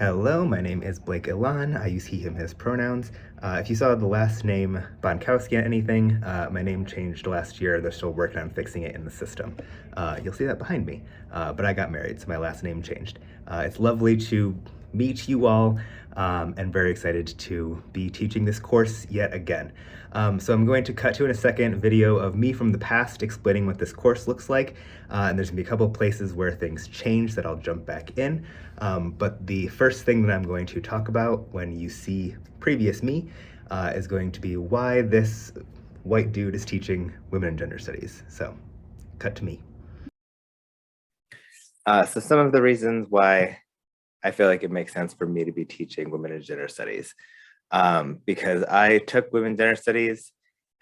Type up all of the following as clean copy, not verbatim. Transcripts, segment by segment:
Hello, my name is Blake Ilan. I use he, him, his pronouns. If you saw the last name Bonkowski on anything, my name changed last year. They're still working on fixing it in the system. You'll see that behind me. But I got married, so my last name changed. It's lovely to meet you all, and very excited to be teaching this course yet again. So I'm going to cut to in a second video of me from the past explaining what this course looks like, and there's gonna be a couple places where things change that I'll jump back in. But the first thing that I'm going to talk about when you see previous me is going to be why this white dude is teaching women and gender studies. So cut to me. So some of the reasons why I feel like it makes sense for me to be teaching women and gender studies, because I took women and gender studies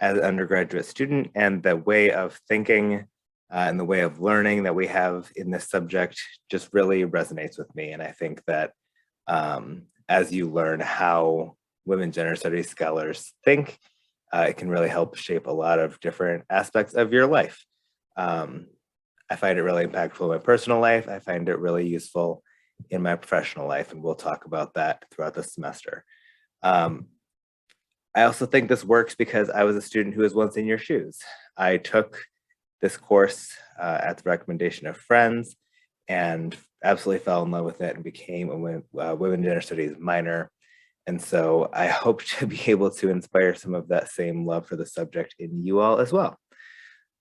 as an undergraduate student, and the way of thinking and the way of learning that we have in this subject just really resonates with me. And I think that as you learn how women gender studies scholars think, it can really help shape a lot of different aspects of your life. I find it really impactful in my personal life. I find it really useful in my professional life, and we'll talk about that throughout the semester. I also think this works because I was a student who was once in your shoes. I took this course at the recommendation of friends and absolutely fell in love with it and became a women gender studies minor. And so I hope to be able to inspire some of that same love for the subject in you all as well.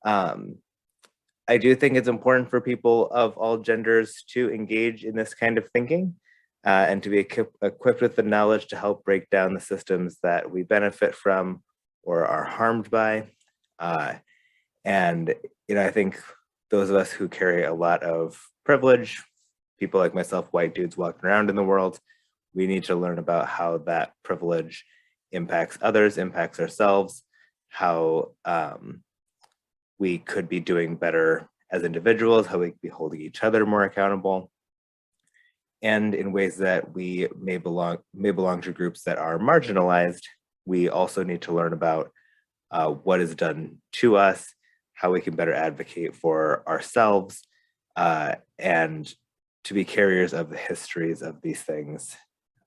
I do think it's important for people of all genders to engage in this kind of thinking and to be equipped with the knowledge to help break down the systems that we benefit from or are harmed by. And I think those of us who carry a lot of privilege, people like myself, white dudes walking around in the world, we need to learn about how that privilege impacts others, impacts ourselves, how we could be doing better as individuals, how we could be holding each other more accountable, and in ways that we may belong to groups that are marginalized. We also need to learn about what is done to us, how we can better advocate for ourselves, and to be carriers of the histories of these things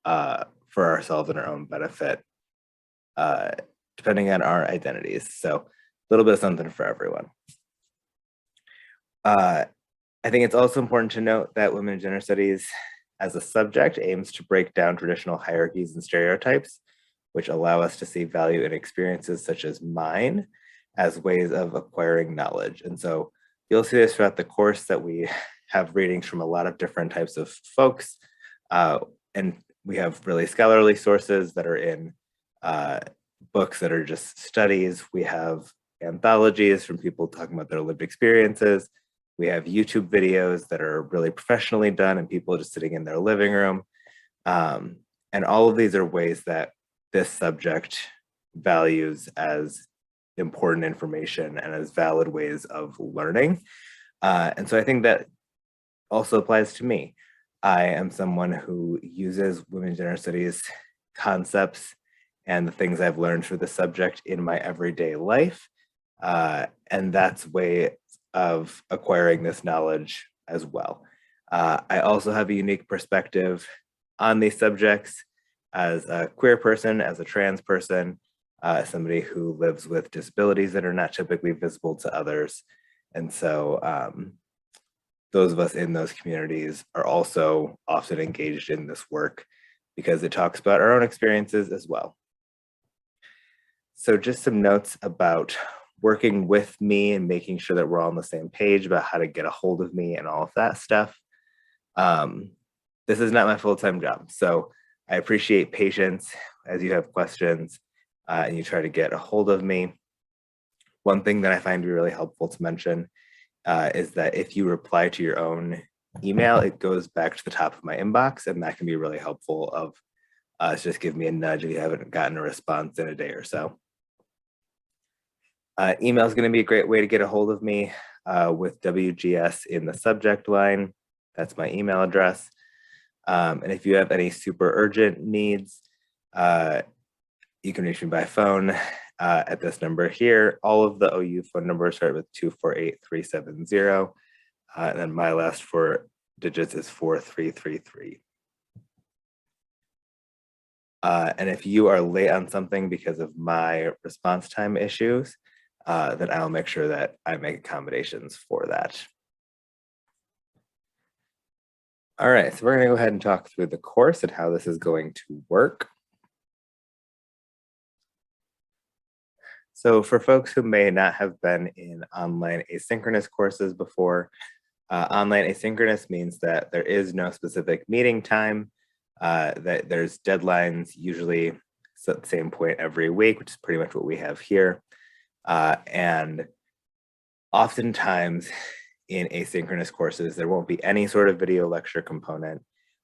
for ourselves and our own benefit, depending on our identities. So a little bit of something for everyone. I think it's also important to note that women and gender studies as a subject aims to break down traditional hierarchies and stereotypes, which allow us to see value in experiences such as mine as ways of acquiring knowledge. And so you'll see this throughout the course that we have readings from a lot of different types of folks. And we have really scholarly sources that are in books that are just studies. We have anthologies from people talking about their lived experiences. We have YouTube videos that are really professionally done and people just sitting in their living room. And all of these are ways that this subject values as important information and as valid ways of learning. And so I think that also applies to me. I am someone who uses women's gender studies concepts and the things I've learned through the subject in my everyday life. And that's way of acquiring this knowledge as well. I also have a unique perspective on these subjects as a queer person, as a trans person, somebody who lives with disabilities that are not typically visible to others. And so those of us in those communities are also often engaged in this work because it talks about our own experiences as well. So just some notes about working with me and making sure that we're all on the same page about how to get a hold of me and all of that stuff. This is not my full-time job, so I appreciate patience as you have questions and you try to get a hold of me. One thing that I find to be really helpful to mention is that if you reply to your own email, it goes back to the top of my inbox, and that can be really helpful of just give me a nudge if you haven't gotten a response in a day or so. Email is going to be a great way to get a hold of me with WGS in the subject line. That's my email address. And if you have any super urgent needs, you can reach me by phone at this number here. All of the OU phone numbers start with 248-370. And then my last four digits is 4333. And if you are late on something because of my response time issues, then I'll make sure that I make accommodations for that. All right, so we're going to go ahead and talk through the course and how this is going to work. So for folks who may not have been in online asynchronous courses before, online asynchronous means that there is no specific meeting time, that there's deadlines usually at the same point every week, which is pretty much what we have here. And oftentimes in asynchronous courses, there won't be any sort of video lecture component,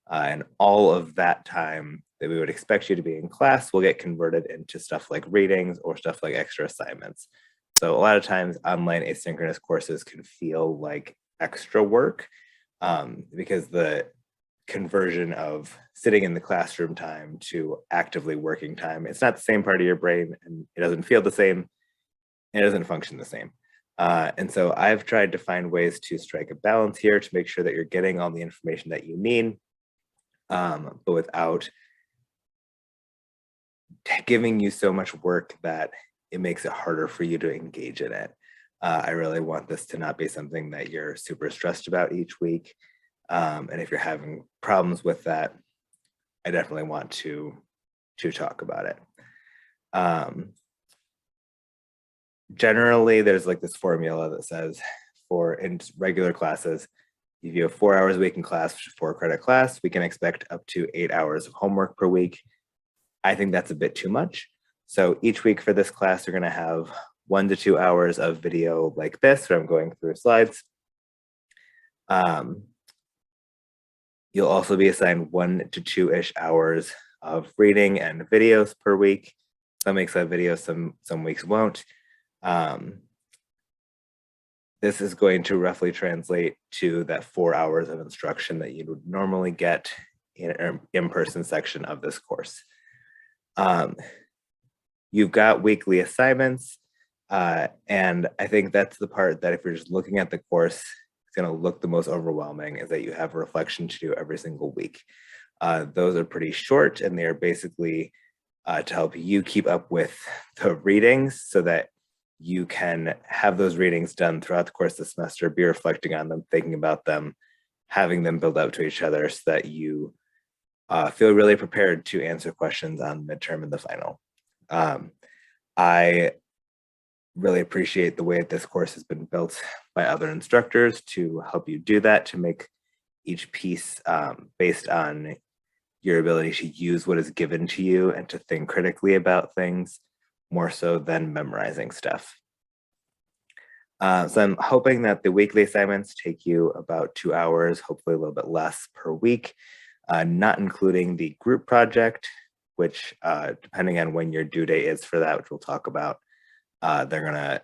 and all of that time that we would expect you to be in class will get converted into stuff like readings or stuff like extra assignments. So a lot of times online asynchronous courses can feel like extra work because the conversion of sitting in the classroom time to actively working time, it's not the same part of your brain, and it doesn't feel the same, and it doesn't function the same. And so I've tried to find ways to strike a balance here to make sure that you're getting all the information that you need, but without giving you so much work that it makes it harder for you to engage in it. I really want this to not be something that you're super stressed about each week. And if you're having problems with that, I definitely want to talk about it. Generally, there's like this formula that says in regular classes, if you have 4 hours a week in class, 4-credit class, we can expect up to 8 hours of homework per week. I think that's a bit too much. So each week for this class, you're going to have 1 to 2 hours of video like this, where I'm going through slides. You'll also be assigned 1 to 2-ish hours of reading and videos per week. Some weeks have videos, some weeks won't. This is going to roughly translate to that 4 hours of instruction that you would normally get in an in-person section of this course. You've got weekly assignments, and I think that's the part that if you're just looking at the course, it's going to look the most overwhelming, is that you have a reflection to do every single week. Those are pretty short, and they are basically to help you keep up with the readings so that you can have those readings done throughout the course of the semester, be reflecting on them, thinking about them, having them build up to each other so that you feel really prepared to answer questions on midterm and the final. I really appreciate the way that this course has been built by other instructors to help you do that, to make each piece based on your ability to use what is given to you and to think critically about things more so than memorizing stuff. So I'm hoping that the weekly assignments take you about 2 hours, hopefully a little bit less per week, not including the group project, which depending on when your due date is for that, which we'll talk about, they're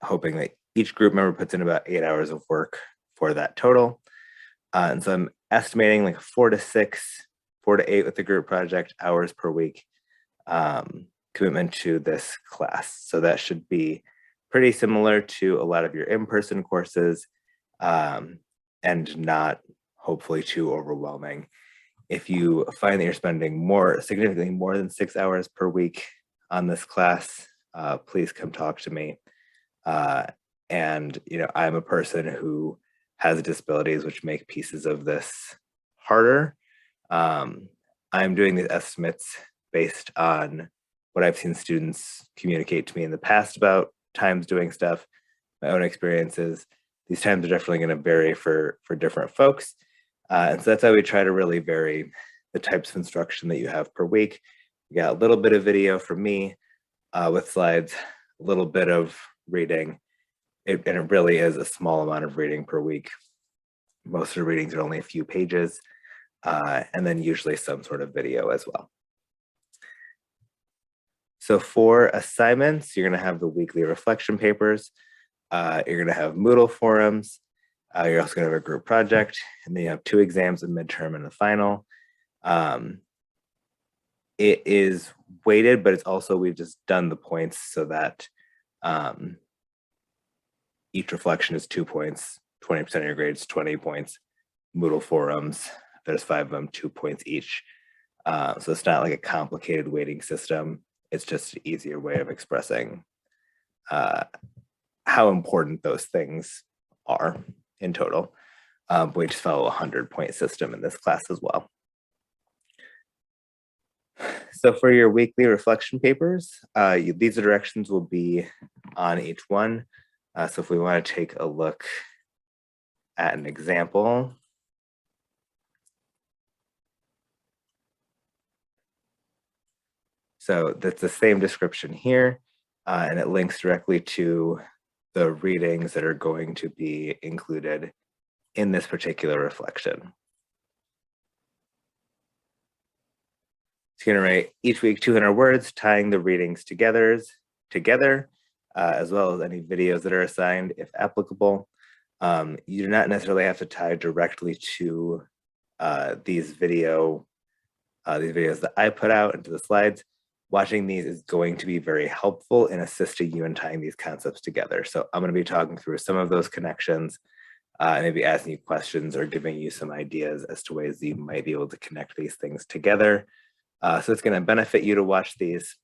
hoping that each group member puts in about 8 hours of work for that total. And so I'm estimating like 4 to 8 with the group project hours per week commitment to this class. So that should be pretty similar to a lot of your in-person courses, and not hopefully too overwhelming. If you find that you're spending significantly more than 6 hours per week on this class, please come talk to me. And I'm a person who has disabilities which make pieces of this harder. I'm doing these estimates based on what I've seen students communicate to me in the past about times doing stuff, my own experiences. These times are definitely going to vary for different folks. And so that's how we try to really vary the types of instruction that you have per week. You got a little bit of video from me with slides, a little bit of reading, and it really is a small amount of reading per week. Most of the readings are only a few pages, and then usually some sort of video as well. So for assignments, you're going to have the weekly reflection papers. You're going to have Moodle forums. You're also going to have a group project, and then you have 2 exams, a midterm and a final. It is weighted, but it's also, we've just done the points so that each reflection is 2 points, 20% of your grades, 20 points. Moodle forums, there's 5 of them, 2 points each. So it's not like a complicated weighting system. It's just an easier way of expressing how important those things are in total. We just follow a 100-point system in this class as well. So for your weekly reflection papers, these directions will be on each one. So if we want to take a look at an example. So that's the same description here, and it links directly to the readings that are going to be included in this particular reflection. So you're gonna write each week 200 words, tying the readings together, as well as any videos that are assigned if applicable. You do not necessarily have to tie directly to these videos that I put out into the slides. Watching these is going to be very helpful in assisting you in tying these concepts together. So I'm going to be talking through some of those connections, maybe asking you questions or giving you some ideas as to ways that you might be able to connect these things together. So it's going to benefit you to watch these,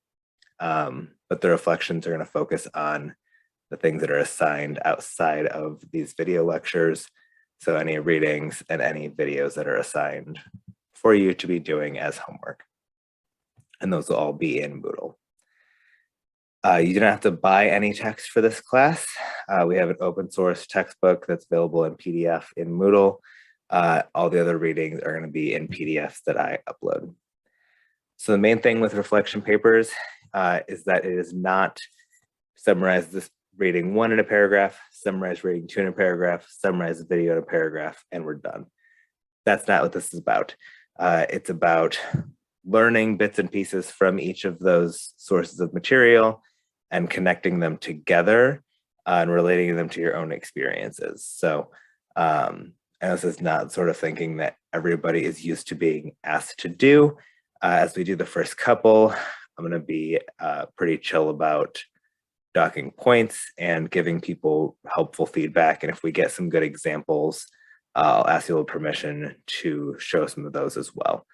but the reflections are going to focus on the things that are assigned outside of these video lectures. So any readings and any videos that are assigned for you to be doing as homework. And those will all be in Moodle. You don't have to buy any text for this class. We have an open source textbook that's available in PDF in Moodle. All the other readings are going to be in PDFs that I upload. So the main thing with reflection papers is that it is not summarize this reading 1 in a paragraph, summarize reading 2 in a paragraph, summarize the video in a paragraph, and we're done. That's not what this is about. It's about learning bits and pieces from each of those sources of material and connecting them together and relating them to your own experiences. So and this is not sort of thinking that everybody is used to being asked to do. As we do the first couple, I'm going to be pretty chill about docking points and giving people helpful feedback. And if we get some good examples, I'll ask you a little permission to show some of those as well.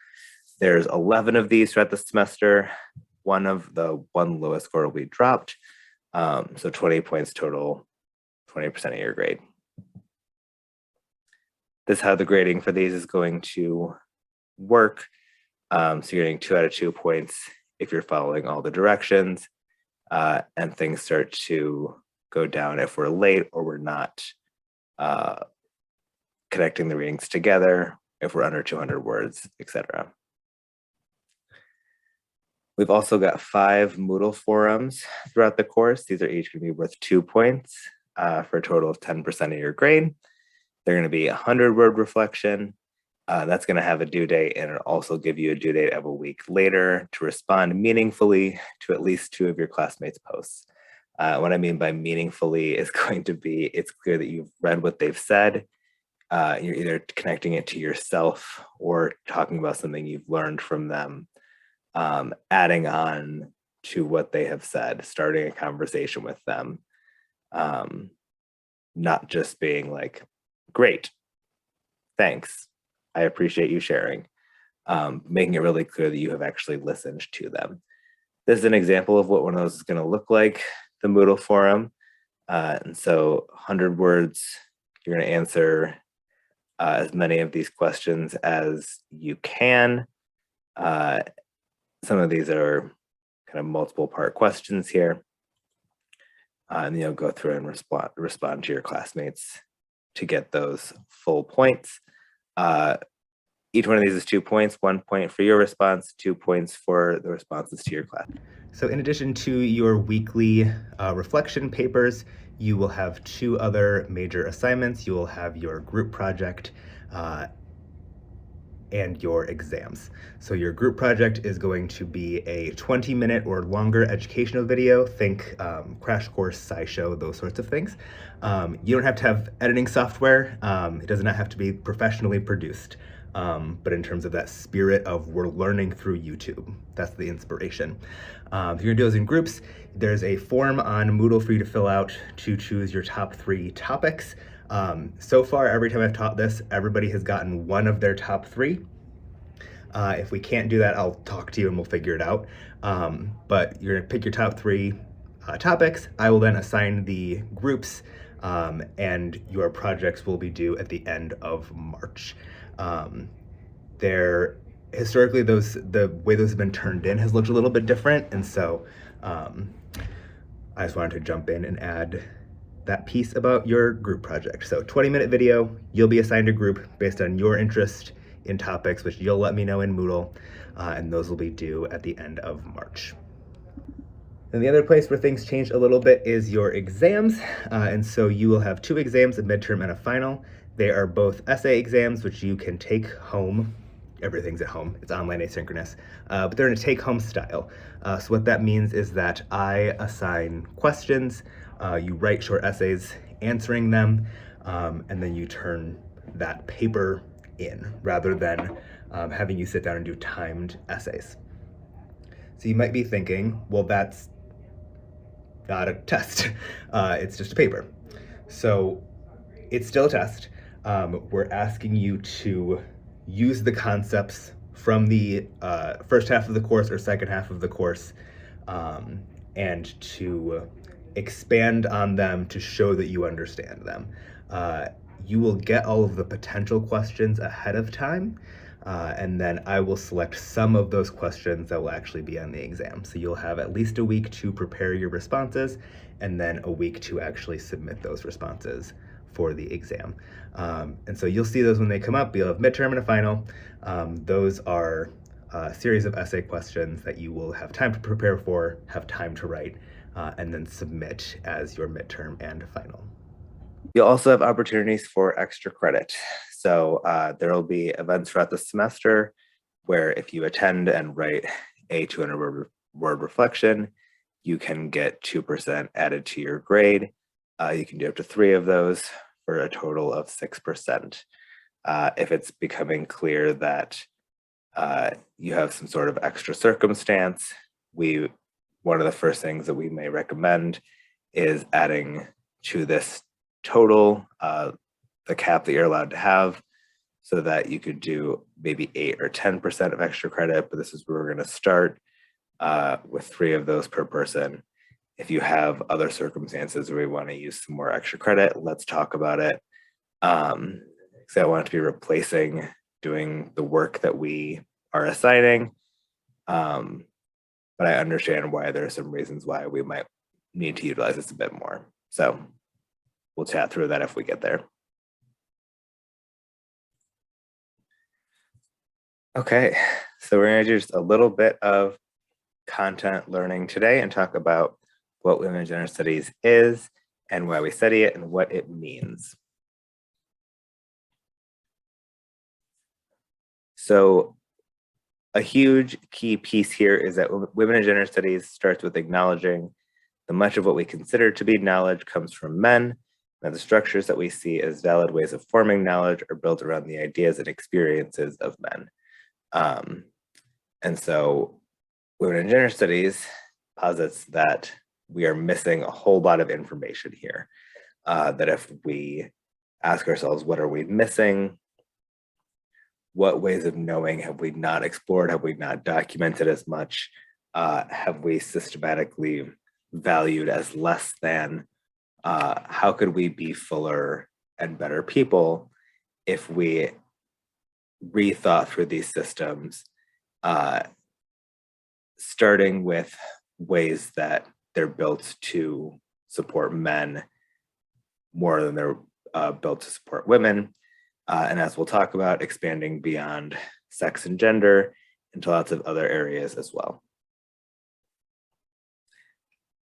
There's 11 of these throughout the semester. One lowest score will be dropped. So 20 points total, 20% of your grade. This is how the grading for these is going to work. So you're getting 2 out of 2 points if you're following all the directions, and things start to go down if we're late or we're not connecting the readings together, if we're under 200 words, etc. We've also got 5 Moodle forums throughout the course. These are each going to be worth 2 points for a total of 10% of your grade. They're going to be a 100-word reflection. That's going to have a due date, and it'll also give you a due date of a week later to respond meaningfully to at least 2 of your classmates' posts. What I mean by meaningfully is going to be, it's clear that you've read what they've said. You're either connecting it to yourself or talking about something you've learned from them, adding on to what they have said, starting a conversation with them, not just being like, great, thanks, I appreciate you sharing, making it really clear that you have actually listened to them. This is an example of what one of those is going to look like, the Moodle forum. And so 100 words, you're going to answer as many of these questions as you can. Some of these are kind of multiple part questions here. And you'll go through and respond to your classmates to get those full points. Each one of these is 2 points, 1 point for your response, 2 points for the responses to your class. So in addition to your weekly reflection papers, you will have 2 other major assignments. You will have your group project and your exams. So your group project is going to be a 20-minute or longer educational video. Think crash course, SciShow, those sorts of things. You don't have to have editing software. It does not have to be professionally produced. But in terms of that spirit of we're learning through YouTube, that's the inspiration. If you're gonna do those in groups, there's a form on Moodle for you to fill out to choose your top 3 topics. So far, every time I've taught this, everybody has gotten one of their top 3. If we can't do that, I'll talk to you and we'll figure it out. But you're gonna pick your top 3 topics. I will then assign the groups, and your projects will be due at the end of March. Historically, the way those have been turned in has looked a little bit different, and so I just wanted to jump in and add that piece about your group project. So 20-minute video, you'll be assigned a group based on your interest in topics, which you'll let me know in Moodle, and those will be due at the end of March. And the other place where things change a little bit is your exams. And so you will have 2 exams, a midterm and a final. They are both essay exams, which you can take home. Everything's at home. It's online asynchronous. But they're in a take-home style. So what that means is that I assign questions. You write short essays answering them, and then you turn that paper in rather than having you sit down and do timed essays. So you might be thinking, well, that's not a test. It's just a paper. So it's still a test. We're asking you to use the concepts from the first half of the course or second half of the course, and to expand on them to show that you understand them. You will get all of the potential questions ahead of time, and then I will select some of those questions that will actually be on the exam. So you'll have at least a week to prepare your responses, and then a week to actually submit those responses for the exam. And so you'll see those when they come up. You'll have midterm and a final. Those are a series of essay questions that you will have time to prepare for, have time to write, and then submit as your midterm and final. You'll also have opportunities for extra credit. So there will be events throughout the semester where if you attend and write a 200-word reflection, you can get 2% added to your grade. You can do up to 3 of those for a total of 6%. If it's becoming clear that you have some sort of extra circumstance, one of the first things that we may recommend is adding to this total the cap that you're allowed to have, so that you could do maybe 8 or 10% of extra credit, but this is where we're going to start with 3 of those per person. If you have other circumstances where we want to use some more extra credit, let's talk about it. Because I want it to be replacing doing the work that we are assigning. But I understand why there are some reasons why we might need to utilize this a bit more. So we'll chat through that if we get there. Okay, so we're going to do just a little bit of content learning today and talk about what women and gender studies is and why we study it and what it means. So a huge key piece here is that women and gender studies starts with acknowledging that much of what we consider to be knowledge comes from men, and the structures that we see as valid ways of forming knowledge are built around the ideas and experiences of men. And so women and gender studies posits that we are missing a whole lot of information here. That if we ask ourselves, what are we missing? What ways of knowing have we not explored? Have we not documented as much? Have we systematically valued as less than? How could we be fuller and better people if we rethought through these systems, starting with ways that they're built to support men more than they're built to support women. And as we'll talk about, expanding beyond sex and gender into lots of other areas as well.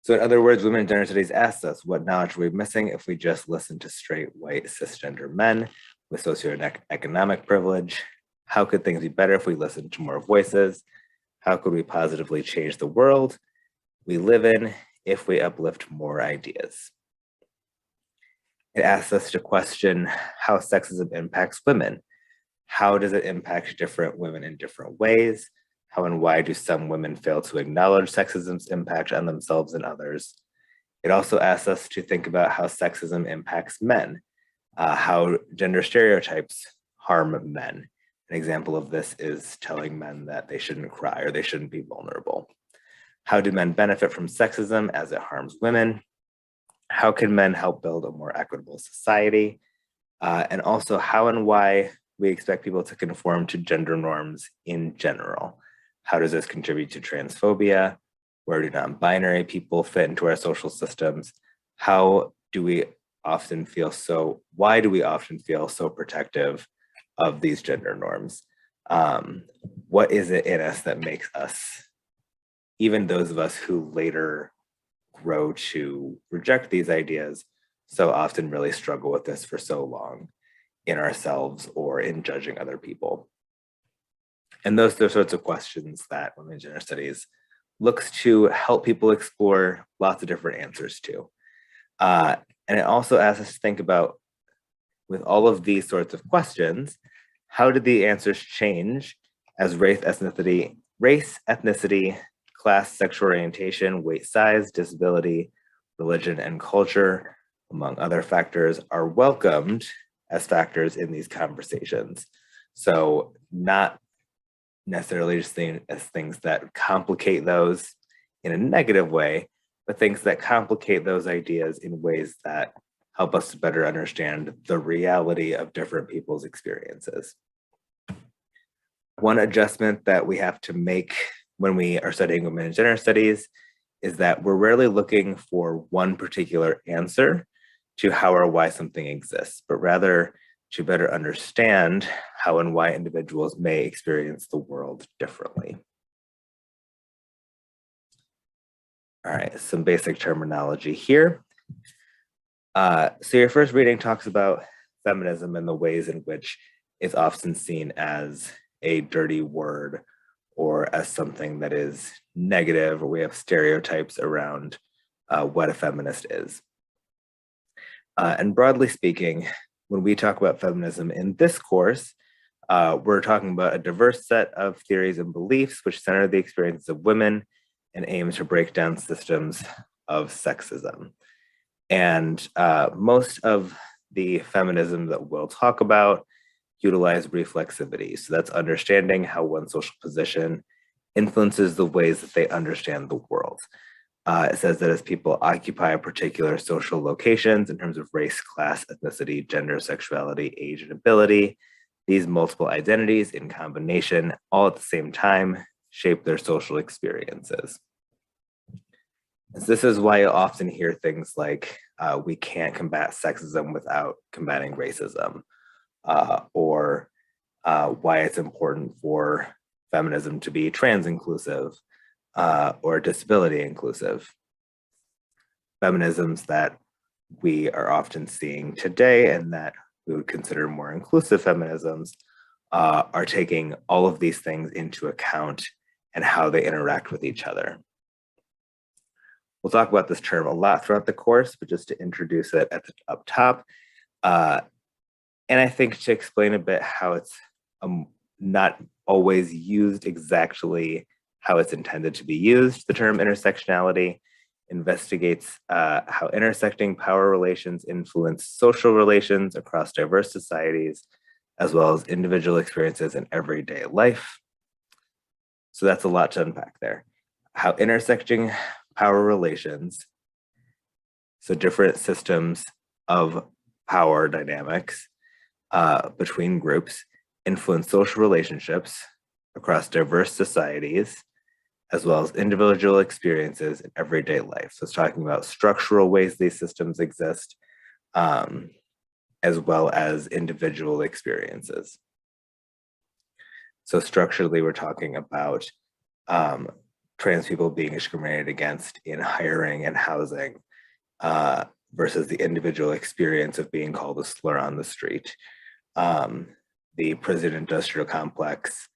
So in other words, women and gender studies asks us, what knowledge are we missing if we just listen to straight white cisgender men with socioeconomic privilege? How could things be better if we listened to more voices? How could we positively change the world we live in if we uplift more ideas? It asks us to question how sexism impacts women. How does it impact different women in different ways? How and why do some women fail to acknowledge sexism's impact on themselves and others? It also asks us to think about how sexism impacts men, how gender stereotypes harm men, An example of this is telling men that they shouldn't cry or they shouldn't be vulnerable. How do men benefit from sexism as it harms women? How can men help build a more equitable society? And also how and why we expect people to conform to gender norms in general. How does this contribute to transphobia? Where do non-binary people fit into our social systems? How do we often feel so, why do we often feel so protective of these gender norms? What is it in us that makes us, even those of us who later grow to reject these ideas, so often really struggle with this for so long in ourselves or in judging other people? And those are the sorts of questions that Women in Gender Studies looks to help people explore lots of different answers to. And it also asks us to think about, with all of these sorts of questions, how did the answers change as race, ethnicity, class, sexual orientation, weight, size, disability, religion, and culture, among other factors, are welcomed as factors in these conversations. So not necessarily just seen as things that complicate those in a negative way, but things that complicate those ideas in ways that help us to better understand the reality of different people's experiences. One adjustment that we have to make when we are studying women in gender studies is that we're rarely looking for one particular answer to how or why something exists, but rather to better understand how and why individuals may experience the world differently. All right, some basic terminology here. So your first reading talks about feminism and the ways in which it's often seen as a dirty word or as something that is negative, or we have stereotypes around what a feminist is. And broadly speaking, when we talk about feminism in this course, we're talking about a diverse set of theories and beliefs which center the experiences of women and aim to break down systems of sexism. And most of the feminism that we'll talk about utilize reflexivity. So that's understanding how one's social position influences the ways that they understand the world. It says that as people occupy particular social locations in terms of race, class, ethnicity, gender, sexuality, age, and ability, these multiple identities in combination, all at the same time, shape their social experiences. And so this is why you often hear things like, we can't combat sexism without combating racism, or why it's important for feminism to be trans inclusive, or disability inclusive. Feminisms that we are often seeing today and that we would consider more inclusive feminisms are taking all of these things into account and how they interact with each other. We'll talk about this term a lot throughout the course, but just to introduce it at the up top. And I think to explain a bit how it's not always used exactly how it's intended to be used, the term intersectionality investigates how intersecting power relations influence social relations across diverse societies, as well as individual experiences in everyday life. So that's a lot to unpack there. How intersecting power relations, so different systems of power dynamics between groups, influence social relationships across diverse societies, as well as individual experiences in everyday life. So it's talking about structural ways these systems exist, as well as individual experiences. So structurally, we're talking about trans people being discriminated against in hiring and housing versus the individual experience of being called a slur on the street. The prison industrial complex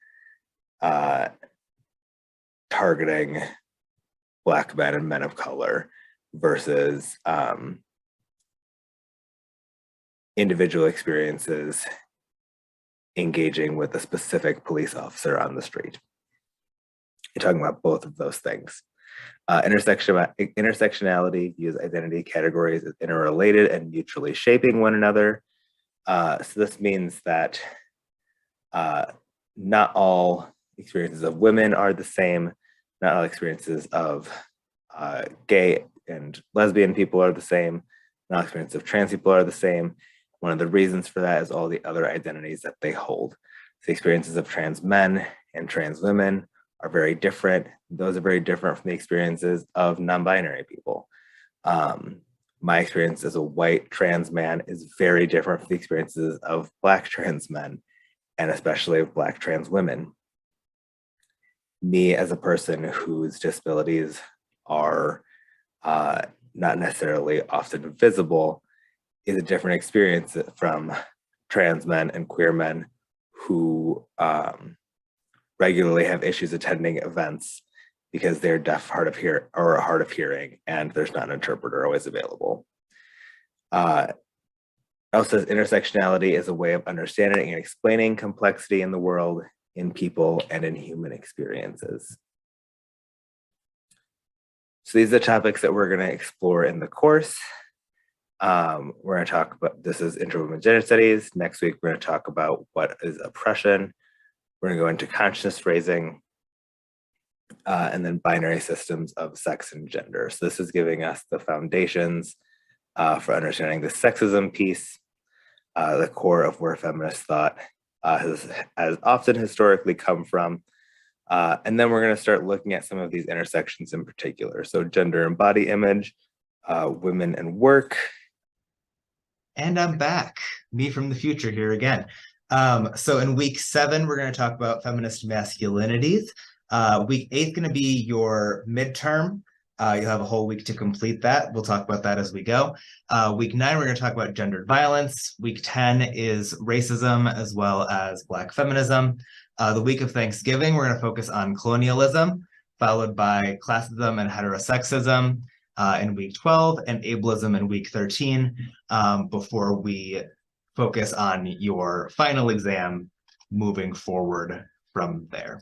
targeting Black men and men of color versus individual experiences engaging with a specific police officer on the street. You're talking about both of those things. Intersectionality views identity categories as interrelated and mutually shaping one another. So this means that not all experiences of women are the same. Not all experiences of gay and lesbian people are the same. Not all experiences of trans people are the same. One of the reasons for that is all the other identities that they hold. The experiences of trans men and trans women are very different. Those are very different from the experiences of non-binary people. My experience as a white trans man is very different from the experiences of Black trans men, and especially of Black trans women. Me as a person whose disabilities are not necessarily often visible is a different experience from trans men and queer men who regularly have issues attending events because they're deaf, hard of hearing, and there's not an interpreter always available. Also, intersectionality is a way of understanding and explaining complexity in the world, in people, and in human experiences. So these are the topics that we're going to explore in the course. We're going to talk about, this is Inter-Women Gender Studies. Next week, we're going to talk about what is oppression. We're going to go into consciousness raising, and then binary systems of sex and gender. So this is giving us the foundations for understanding the sexism piece, the core of where feminist thought has often historically come from. And then we're going to start looking at some of these intersections in particular. So gender and body image, women and work. And I'm back, me from the future here again. So in week 7, we're going to talk about feminist masculinities. Week 8 is going to be your midterm. You'll have a whole week to complete that. We'll talk about that as we go. Week 9, we're going to talk about gendered violence. Week 10 is racism as well as Black feminism. The week of Thanksgiving, we're going to focus on colonialism, followed by classism and heterosexism in week 12, and ableism in week 13, before we focus on your final exam moving forward from there.